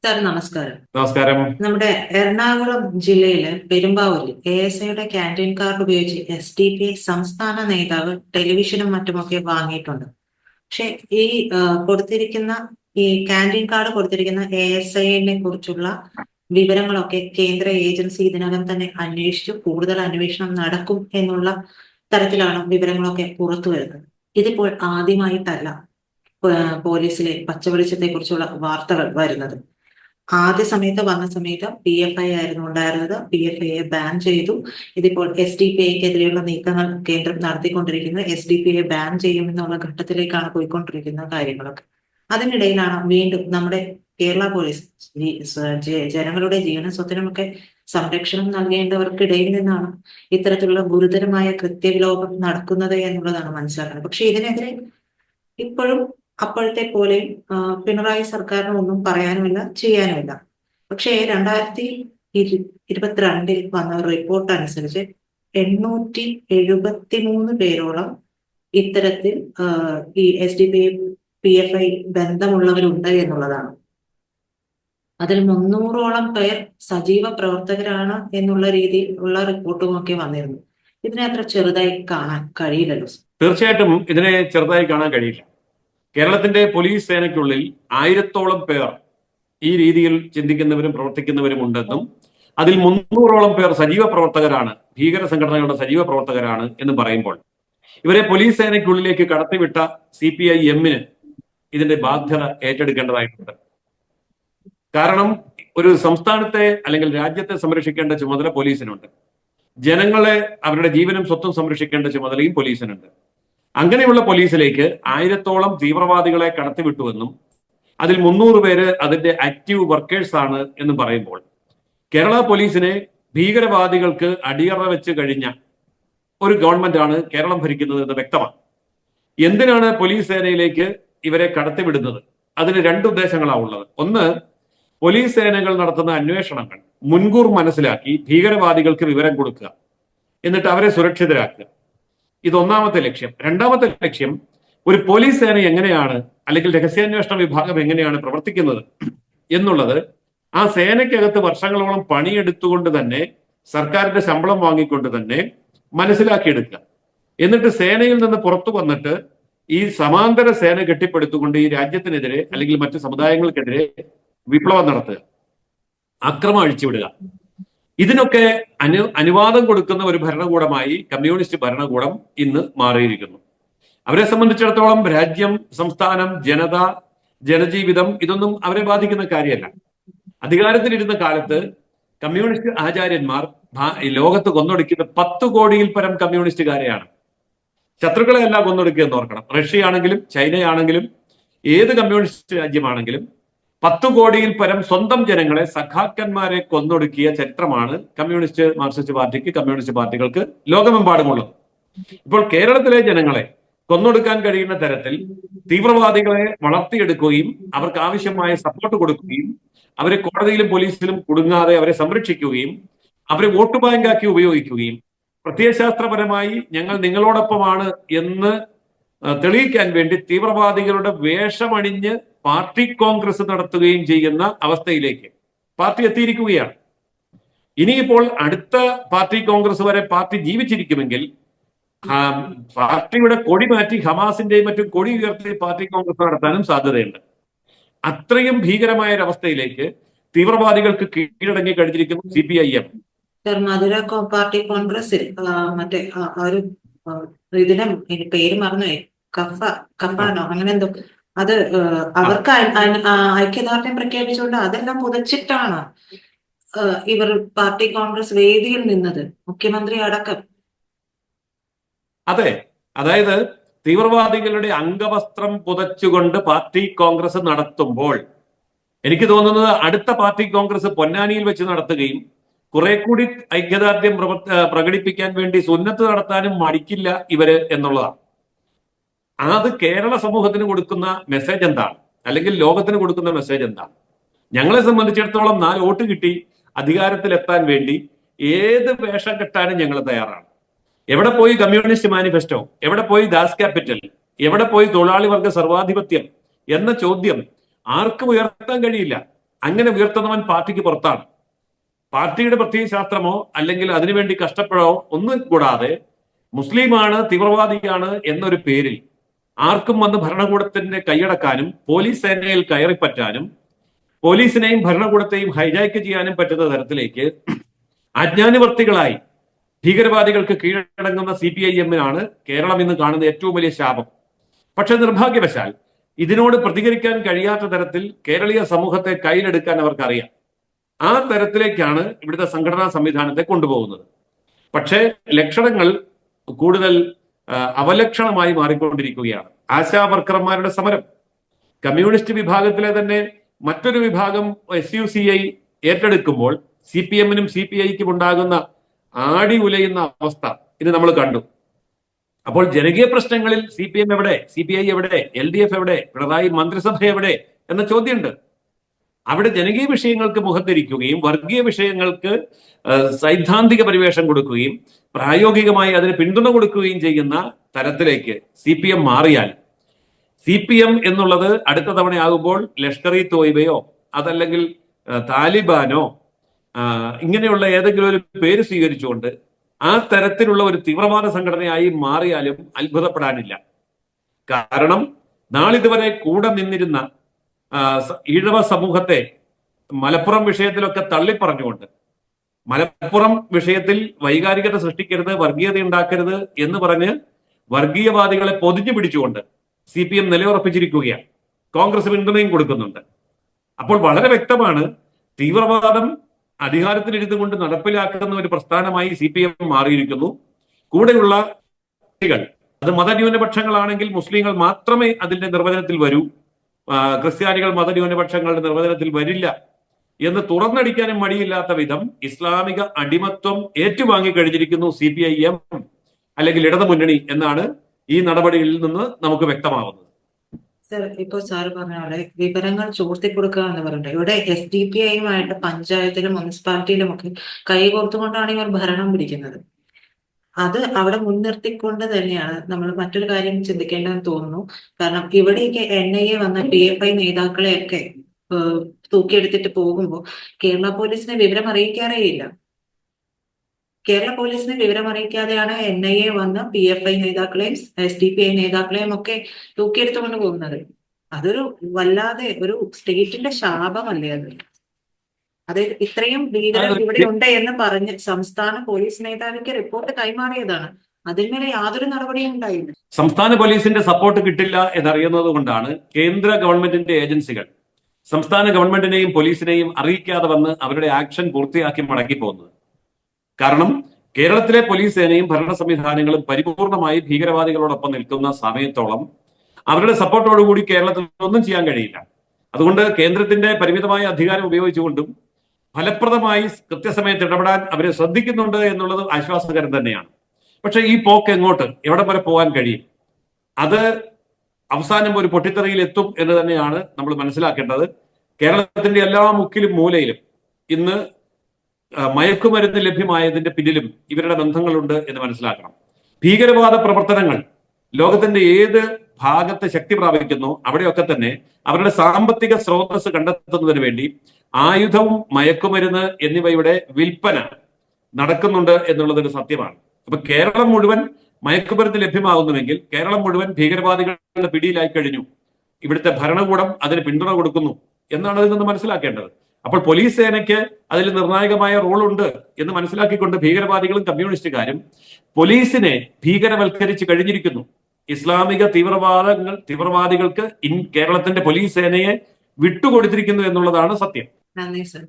Sir നമസ്കാരം. നമസ്കാരം. നമ്മുടെ എറണാകുളം ജില്ലയിലെ പെരുമ്പാവൂരിൽ ASIയുടെ ക്യാൻറ്റീൻ കാർഡ് ഉപയോഗിച്ച് SDPI സംസ്ഥാന നേതാവ് ടെലിവിഷനും മറ്റുമൊക്കെ വാങ്ങിയിട്ടുണ്ട്. പക്ഷെ ഈ കൊടുത്തിരിക്കുന്ന ഈ ക്യാൻറ്റീൻ കാർഡ് കൊടുത്തിരിക്കുന്ന ASIനെ കുറിച്ചുള്ള വിവരങ്ങളൊക്കെ കേന്ദ്ര ഏജൻസി ഇതിനകം തന്നെ അന്വേഷിച്ചു കൂടുതൽ അന്വേഷണം നടക്കും എന്നുള്ള തരത്തിലാണ് വിവരങ്ങളൊക്കെ പുറത്തു വരുന്നത്. ഇതിപ്പോൾ ആദ്യമായിട്ടല്ല പോലീസിലെ പച്ചവെളിച്ചത്തെ കുറിച്ചുള്ള വാർത്തകൾ വരുന്നത്. ആദ്യ സമയത്ത് വന്ന സമയത്ത് PFI ആയിരുന്നു ഉണ്ടായിരുന്നത്. PFIയെ ബാൻ ചെയ്തു. ഇതിപ്പോൾ SDPIക്കെതിരെയുള്ള നീക്കങ്ങൾ കേന്ദ്രം നടത്തിക്കൊണ്ടിരിക്കുന്നത്. SDPIയെ ബാൻ ചെയ്യുമെന്നുള്ള ഘട്ടത്തിലേക്കാണ് പോയിക്കൊണ്ടിരിക്കുന്ന കാര്യങ്ങളൊക്കെ. അതിനിടയിലാണ് വീണ്ടും നമ്മുടെ കേരള പോലീസ് ജനങ്ങളുടെ ജീവനും സ്വത്തിനുമൊക്കെ സംരക്ഷണം നൽകേണ്ടവർക്കിടയിൽ നിന്നാണ് ഇത്തരത്തിലുള്ള ഗുരുതരമായ കൃത്യവിലോപം നടക്കുന്നത് എന്നുള്ളതാണ് മനസ്സിലാക്കുന്നത്. പക്ഷെ ഇതിനെതിരെ ഇപ്പോഴും അപ്പോഴത്തെ പോലെ പിണറായി സർക്കാരിന് ഒന്നും പറയാനുമില്ല, ചെയ്യാനുമില്ല. പക്ഷേ 2022 വന്ന ഒരു റിപ്പോർട്ട് അനുസരിച്ച് 873 പേരോളം ഇത്തരത്തിൽ ഈ SDPI PFI ബന്ധമുള്ളവരുണ്ട് എന്നുള്ളതാണ്. അതിൽ 300ഓളം പേർ സജീവ പ്രവർത്തകരാണ് എന്നുള്ള രീതിയിൽ ഉള്ള റിപ്പോർട്ടും ഒക്കെ വന്നിരുന്നു. ഇതിനെ അത്ര ചെറുതായി കാണാൻ കഴിയില്ലല്ലോ. തീർച്ചയായിട്ടും ഇതിനെ ചെറുതായി കാണാൻ കഴിയില്ല. കേരളത്തിന്റെ പോലീസ് സേനയ്ക്കുള്ളിൽ 1000ഓളം പേർ ഈ രീതിയിൽ ചിന്തിക്കുന്നവരും പ്രവർത്തിക്കുന്നവരും ഉണ്ടെന്നും അതിൽ 300ഓളം പേർ സജീവ പ്രവർത്തകരാണ്, ഭീകര സംഘടനകളുടെ സജീവ പ്രവർത്തകരാണ് എന്ന് പറയുമ്പോൾ ഇവരെ പോലീസ് സേനയ്ക്കുള്ളിലേക്ക് കടത്തിവിട്ട CPIMന് ഇതിന്റെ ബാധ്യത ഏറ്റെടുക്കേണ്ടതായിട്ടുണ്ട്. കാരണം ഒരു സംസ്ഥാനത്തെ അല്ലെങ്കിൽ രാജ്യത്തെ സംരക്ഷിക്കേണ്ട ചുമതല പോലീസിനുണ്ട്. ജനങ്ങളെ അവരുടെ ജീവനും സ്വത്തും സംരക്ഷിക്കേണ്ട ചുമതലയും പോലീസിനുണ്ട്. അങ്ങനെയുള്ള പോലീസിലേക്ക് 1000ഓളം തീവ്രവാദികളെ കടത്തിവിട്ടുവെന്നും അതിൽ 300 പേര് അതിന്റെ ആക്റ്റീവ് വർക്കേഴ്സ് ആണ് എന്ന് പറയുമ്പോൾ കേരള പോലീസിനെ ഭീകരവാദികൾക്ക് അടിയറ വെച്ച് കഴിഞ്ഞ ഒരു ഗവൺമെന്റ് ആണ് കേരളം ഭരിക്കുന്നത് എന്ന് വ്യക്തമാണ്. എന്തിനാണ് പോലീസ് സേനയിലേക്ക് ഇവരെ കടത്തിവിടുന്നത്? അതിന് രണ്ട് ഉദ്ദേശങ്ങളാണ് ഉള്ളത്. ഒന്ന്, പോലീസ് സേനകൾ നടത്തുന്ന അന്വേഷണങ്ങൾ മുൻകൂർ മനസ്സിലാക്കി ഭീകരവാദികൾക്ക് വിവരം കൊടുക്കുക, എന്നിട്ട് അവരെ സുരക്ഷിതരാക്കുക. ഇതൊന്നാമത്തെ ലക്ഷ്യം. രണ്ടാമത്തെ ലക്ഷ്യം, ഒരു പോലീസ് സേന എങ്ങനെയാണ് അല്ലെങ്കിൽ രഹസ്യാന്വേഷണ വിഭാഗം എങ്ങനെയാണ് പ്രവർത്തിക്കുന്നത് എന്നുള്ളത് ആ സേനയ്ക്കകത്ത് വർഷങ്ങളോളം പണിയെടുത്തുകൊണ്ട് തന്നെ സർക്കാരിന്റെ ശമ്പളം വാങ്ങിക്കൊണ്ട് തന്നെ മനസ്സിലാക്കിയെടുക്കുക. എന്നിട്ട് സേനയിൽ നിന്ന് പുറത്തു വന്നിട്ട് ഈ സമാന്തര സേന കെട്ടിപ്പടുത്തുകൊണ്ട് ഈ രാജ്യത്തിനെതിരെ അല്ലെങ്കിൽ മറ്റു സമുദായങ്ങൾക്കെതിരെ വിപ്ലവം നടത്തുക, അക്രമം അഴിച്ചുവിടുക. ഇതിനൊക്കെ അനുവാദം കൊടുക്കുന്ന ഒരു ഭരണകൂടമായി കമ്മ്യൂണിസ്റ്റ് ഭരണകൂടം ഇന്ന് മാറിയിരിക്കുന്നു. അവരെ സംബന്ധിച്ചിടത്തോളം രാജ്യം, സംസ്ഥാനം, ജനത, ജനജീവിതം ഇതൊന്നും അവരെ ബാധിക്കുന്ന കാര്യമല്ല. അധികാരത്തിലിരുന്ന കാലത്ത് കമ്മ്യൂണിസ്റ്റ് ആചാര്യന്മാർ ലോകത്ത് കൊന്നൊടുക്കിയത് 10 കോടിയിൽ പരം കമ്മ്യൂണിസ്റ്റുകാരെയാണ്. ശത്രുക്കളെ എല്ലാം കൊന്നൊടുക്കുക എന്ന് ഓർക്കണം. റഷ്യ ആണെങ്കിലും ചൈനയാണെങ്കിലും ഏത് കമ്മ്യൂണിസ്റ്റ് രാജ്യമാണെങ്കിലും 10 കോടിയിൽ പരം സ്വന്തം ജനങ്ങളെ, സഖാക്കന്മാരെ കൊന്നൊടുക്കിയ ചരിത്രമാണ് കമ്മ്യൂണിസ്റ്റ് മാർക്സിസ്റ്റ് പാർട്ടിക്ക്, കമ്മ്യൂണിസ്റ്റ് പാർട്ടികൾക്ക് ലോകമെമ്പാടുമുള്ളത്. ഇപ്പോൾ കേരളത്തിലെ ജനങ്ങളെ കൊന്നൊടുക്കാൻ കഴിയുന്ന തരത്തിൽ തീവ്രവാദികളെ വളർത്തിയെടുക്കുകയും അവർക്ക് ആവശ്യമായ സപ്പോർട്ട് കൊടുക്കുകയും അവരെ കോടതിയിലും പോലീസിലും കുടുങ്ങാതെ അവരെ സംരക്ഷിക്കുകയും അവരെ വോട്ട് ബാങ്കാക്കി ഉപയോഗിക്കുകയും പ്രത്യയശാസ്ത്രപരമായി ഞങ്ങൾ നിങ്ങളോടൊപ്പമാണ് എന്ന് തെളിയിക്കാൻ വേണ്ടി തീവ്രവാദികളുടെ വേഷമണിഞ്ഞ് പാർട്ടി കോൺഗ്രസ് നടത്തുകയും ചെയ്യുന്ന അവസ്ഥയിലേക്ക് പാർട്ടി എത്തിയിരിക്കുകയാണ്. ഇനിയിപ്പോൾ അടുത്ത പാർട്ടി കോൺഗ്രസ് വരെ പാർട്ടി ജീവിച്ചിരിക്കുമെങ്കിൽ പാർട്ടിയുടെ കൊടി മാറ്റി ഹമാസിന്റെയും മറ്റും കൊടി ഉയർത്തി പാർട്ടി കോൺഗ്രസ് നടത്താനും സാധ്യതയുണ്ട്. അത്രയും ഭീകരമായ ഒരവസ്ഥയിലേക്ക് തീവ്രവാദികൾക്ക് കീഴടങ്ങി കഴിഞ്ഞിരിക്കുന്നു CPIM. മധുര പാർട്ടി കോൺഗ്രസിൽ മറ്റേ ഒരു ഇതിനെ പേര് മറന്നുപോയി, കഫാനോ അങ്ങനെ എന്തോ, അത് അവർക്ക് ഐക്യദാർഢ്യം പ്രഖ്യാപിച്ചുകൊണ്ട് അതെല്ലാം പുതച്ചിട്ടാണ് ഇവർ പാർട്ടി കോൺഗ്രസ് വേദിയിൽ നിന്നത്, മുഖ്യമന്ത്രി അടക്കം. അതെ, അതായത് തീവ്രവാദികളുടെ അംഗവസ്ത്രം പുതച്ചുകൊണ്ട് പാർട്ടി കോൺഗ്രസ് നടത്തുമ്പോൾ എനിക്ക് തോന്നുന്നത് അടുത്ത പാർട്ടി കോൺഗ്രസ് പൊന്നാനിയിൽ വെച്ച് നടത്തുകയും കുറെ കൂടി ഐക്യദാർഢ്യം പ്രകടിപ്പിക്കാൻ വേണ്ടി സുന്നത്ത് നടത്താനും മടിക്കില്ല ഇവര് എന്നുള്ളതാണ്. അത് കേരള സമൂഹത്തിന് കൊടുക്കുന്ന മെസ്സേജ് എന്താണ്, അല്ലെങ്കിൽ ലോകത്തിന് കൊടുക്കുന്ന മെസ്സേജ് എന്താണ്? ഞങ്ങളെ സംബന്ധിച്ചിടത്തോളം 4 വോട്ട് കിട്ടി അധികാരത്തിലെത്താൻ വേണ്ടി ഏത് വേഷം കെട്ടാനും ഞങ്ങൾ തയ്യാറാണ്. എവിടെ പോയി കമ്മ്യൂണിസ്റ്റ് മാനിഫെസ്റ്റോ, എവിടെ പോയി ദാസ് ക്യാപിറ്റൽ, എവിടെ പോയി തൊഴിലാളി വർഗ സർവാധിപത്യം എന്ന ചോദ്യം ആർക്കും ഉയർത്താൻ കഴിയില്ല. അങ്ങനെ ഉയർത്തുന്നവൻ പാർട്ടിക്ക് പുറത്താണ്. പാർട്ടിയുടെ പ്രത്യയശാസ്ത്രമോ അല്ലെങ്കിൽ അതിനുവേണ്ടി കഷ്ടപ്പെടോ ഒന്നും കൂടാതെ മുസ്ലിമാണ്, തീവ്രവാദിയാണ് എന്നൊരു പേരിൽ ആർക്കും വന്ന് ഭരണകൂടത്തിന്റെ കൈയടക്കാനും പോലീസ് സേനയിൽ കയറിപ്പറ്റാനും പോലീസിനെയും ഭരണകൂടത്തെയും ഹൈജാക്ക് ചെയ്യാനും പറ്റുന്ന തരത്തിലേക്ക് അജ്ഞാനവർത്തികളായി ഭീകരവാദികൾക്ക് കീഴടങ്ങുന്ന CPIM-നാണ് കേരളം ഇന്ന് കാണുന്ന ഏറ്റവും വലിയ ശാപം. പക്ഷെ നിർഭാഗ്യവശാൽ ഇതിനോട് പ്രതികരിക്കാൻ കഴിയാത്ത തരത്തിൽ കേരളീയ സമൂഹത്തെ കയ്യിലെടുക്കാൻ അവർക്കറിയാം. ആ തരത്തിലേക്കാണ് ഇവിടുത്തെ സംഘടനാ സംവിധാനത്തെ കൊണ്ടുപോകുന്നത്. പക്ഷേ ലക്ഷണങ്ങൾ കൂടുതൽ അവലക്ഷണമായി മാറിക്കൊണ്ടിരിക്കുകയാണ്. ആശാ വർക്കർമാരുടെ സമരം, കമ്മ്യൂണിസ്റ്റ് വിഭാഗത്തിലെ തന്നെ മറ്റൊരു വിഭാഗം SUCI ഏറ്റെടുക്കുമ്പോൾ CPM-നും CPI-ക്കും ഉണ്ടാകുന്ന ആടി ഉലയുന്ന അവസ്ഥ ഇത് നമ്മൾ കണ്ടു. അപ്പോൾ ജനകീയ പ്രശ്നങ്ങളിൽ CPM എവിടെ, CPI എവിടെ, LDF എവിടെ, പിണറായി മന്ത്രിസഭ എവിടെ എന്ന ചോദ്യമുണ്ട്. അവിടെ ജനകീയ വിഷയങ്ങൾക്ക് മുഖത്തിരിക്കുകയും വർഗീയ വിഷയങ്ങൾക്ക് സൈദ്ധാന്തിക പരിവേഷം കൊടുക്കുകയും പ്രായോഗികമായി അതിന് പിന്തുണ കൊടുക്കുകയും ചെയ്യുന്ന തരത്തിലേക്ക് CPM മാറിയാൽ CPM എന്നുള്ളത് അടുത്ത തവണയാകുമ്പോൾ ലഷ്കർ-ഇ തോയ്ബയോ അതല്ലെങ്കിൽ താലിബാനോ ഇങ്ങനെയുള്ള ഏതെങ്കിലും ഒരു പേര് സ്വീകരിച്ചുകൊണ്ട് ആ തരത്തിലുള്ള ഒരു തീവ്രവാദ സംഘടനയായി മാറിയാലും അത്ഭുതപ്പെടാനില്ല. കാരണം നാളിതുവരെ കൂടെ നിന്നിരുന്ന ഈഴവ സമൂഹത്തെ മലപ്പുറം വിഷയത്തിലൊക്കെ തള്ളിപ്പറഞ്ഞുകൊണ്ട്, മലപ്പുറം വിഷയത്തിൽ വൈകാരികത സൃഷ്ടിക്കരുത്, വർഗീയത ഉണ്ടാക്കരുത് എന്ന് പറഞ്ഞ് വർഗീയവാദികളെ പൊതിഞ്ഞു പിടിച്ചുകൊണ്ട് CPM നിലയുറപ്പിച്ചിരിക്കുകയാണ്. കോൺഗ്രസ് പിന്തുണയും കൊടുക്കുന്നുണ്ട്. അപ്പോൾ വളരെ വ്യക്തമാണ്, തീവ്രവാദം അധികാരത്തിലിരുന്നു കൊണ്ട് നടപ്പിലാക്കുന്ന ഒരു പ്രസ്ഥാനമായി CPM മാറിയിരിക്കുന്നു. കൂടെയുള്ള അത് മതന്യൂനപക്ഷങ്ങളാണെങ്കിൽ മുസ്ലിങ്ങൾ മാത്രമേ അതിന്റെ നിർവചനത്തിൽ വരൂ, ക്രിസ്ത്യാനികൾ മതന്യൂനപക്ഷങ്ങളുടെ നിർവചനത്തിൽ വരില്ല എന്ന് തുറന്നടിക്കാനും മടിയില്ലാത്ത വിധം ഇസ്ലാമിക അടിമത്വം ഏറ്റുവാങ്ങി കഴിഞ്ഞിരിക്കുന്നു CPIM അല്ലെങ്കിൽ ഇടതുമുന്നണി എന്നാണ് ഈ നടപടികളിൽ നിന്ന് നമുക്ക് വ്യക്തമാവുന്നത്. സർ, ഇപ്പൊ സാറ് പറഞ്ഞ പോലെ വിവരങ്ങൾ ചോർത്തി കൊടുക്കുക എന്ന് പറഞ്ഞിട്ട് ഇവിടെ SDPI-യുമായിട്ട് പഞ്ചായത്തിലും മുനിസിപ്പാലിറ്റിയിലും ഒക്കെ കൈകോർത്തുകൊണ്ടാണ് ഇവർ ഭരണം പിടിക്കുന്നത്. അത് അവിടെ മുൻനിർത്തിക്കൊണ്ട് തന്നെയാണ് നമ്മൾ മറ്റൊരു കാര്യം ചിന്തിക്കേണ്ടതെന്ന് തോന്നുന്നു. കാരണം ഇവിടെയൊക്കെ NIA വന്ന PFI നേതാക്കളെയൊക്കെ തൂക്കിയെടുത്തിട്ട് പോകുമ്പോൾ കേരള പോലീസിനെ വിവരം അറിയിക്കാറേ ഇല്ല. കേരള പോലീസിനെ വിവരം അറിയിക്കാതെയാണ് NIA വന്ന് PFI നേതാക്കളെയും SDPI നേതാക്കളെയും ഒക്കെ തൂക്കിയെടുത്തുകൊണ്ട് പോകുന്നത്. അതൊരു വല്ലാതെ ഒരു സ്റ്റേറ്റിന്റെ ശാപമല്ലേ അത്? അത് ഇത്രയും ഭീകരർ ഇവിടെ ഉണ്ട് എന്ന് പറഞ്ഞ് സംസ്ഥാന പോലീസ് മേധാവിക്ക് റിപ്പോർട്ട് കൈമാറിയതാണ്. അതിന്മേലെ യാതൊരു നടപടിയും ഉണ്ടായില്ല. സംസ്ഥാന പോലീസിന്റെ സപ്പോർട്ട് കിട്ടില്ല എന്നറിയുന്നത് കൊണ്ടാണ് കേന്ദ്ര ഗവൺമെന്റിന്റെ ഏജൻസികൾ സംസ്ഥാന ഗവൺമെന്റിനെയും പോലീസിനെയും അറിയിക്കാതെ വന്ന് അവരുടെ ആക്ഷൻ പൂർത്തിയാക്കി മടക്കി പോകുന്നത്. കാരണം കേരളത്തിലെ പോലീസ് സേനയും ഭരണ സംവിധാനങ്ങളും പരിപൂർണമായി ഭീകരവാദികളോടൊപ്പം നിൽക്കുന്ന സമയത്തോളം അവരുടെ സപ്പോർട്ടോടുകൂടി കേരളത്തിൽ ഒന്നും ചെയ്യാൻ കഴിയില്ല. അതുകൊണ്ട് കേന്ദ്രത്തിന്റെ പരിമിതമായ അധികാരം ഉപയോഗിച്ചുകൊണ്ടും ഫലപ്രദമായി കൃത്യസമയത്ത് ഇടപെടാൻ അവരെ ശ്രദ്ധിക്കുന്നുണ്ട് എന്നുള്ളത് ആശ്വാസകരം തന്നെയാണ്. പക്ഷെ ഈ പോക്ക് എങ്ങോട്ട്, എവിടെ വരെ പോകാൻ കഴിയും? അത് അവസാനം ഒരു പൊട്ടിത്തെറിയിൽ എത്തും എന്ന് തന്നെയാണ് നമ്മൾ മനസ്സിലാക്കേണ്ടത്. കേരളത്തിന്റെ എല്ലാ മുക്കിലും മൂലയിലും ഇന്ന് മയക്കുമരുന്ന് ലഭ്യമായതിന്റെ പിന്നിലും ഇവരുടെ ബന്ധങ്ങളുണ്ട് എന്ന് മനസ്സിലാക്കണം. ഭീകരവാദ പ്രവർത്തനങ്ങൾ ലോകത്തിന്റെ ഏത് ഭാഗത്ത് ശക്തി പ്രാപിക്കുന്നു അവിടെയൊക്കെ തന്നെ അവരുടെ സാമ്പത്തിക സ്രോതസ് കണ്ടെത്തുന്നതിന് വേണ്ടി ആയുധവും മയക്കുമരുന്ന് എന്നിവയുടെ വിൽപ്പന നടക്കുന്നുണ്ട് എന്നുള്ളതൊരു സത്യമാണ്. അപ്പൊ കേരളം മുഴുവൻ മയക്കുമരുന്ന് ലഭ്യമാകുന്നുവെങ്കിൽ കേരളം മുഴുവൻ ഭീകരവാദികളുടെ പിടിയിലായി കഴിഞ്ഞു. ഇവിടുത്തെ ഭരണകൂടം അതിന് പിന്തുണ കൊടുക്കുന്നു എന്നാണ് അതിൽ നിന്ന് മനസ്സിലാക്കേണ്ടത്. അപ്പോൾ പോലീസ് സേനയ്ക്ക് അതിൽ നിർണായകമായ റോളുണ്ട് എന്ന് മനസ്സിലാക്കിക്കൊണ്ട് ഭീകരവാദികളും കമ്മ്യൂണിസ്റ്റുകാരും പോലീസിനെ ഭീകരവൽക്കരിച്ച് കഴിഞ്ഞിരിക്കുന്നു. ഇസ്ലാമിക തീവ്രവാദികൾക്ക് കേരളത്തിന്റെ പോലീസ് സേനയെ വിട്ടുകൊടുത്തിരിക്കുന്നു എന്നുള്ളതാണ് സത്യം. നന്ദി സർ.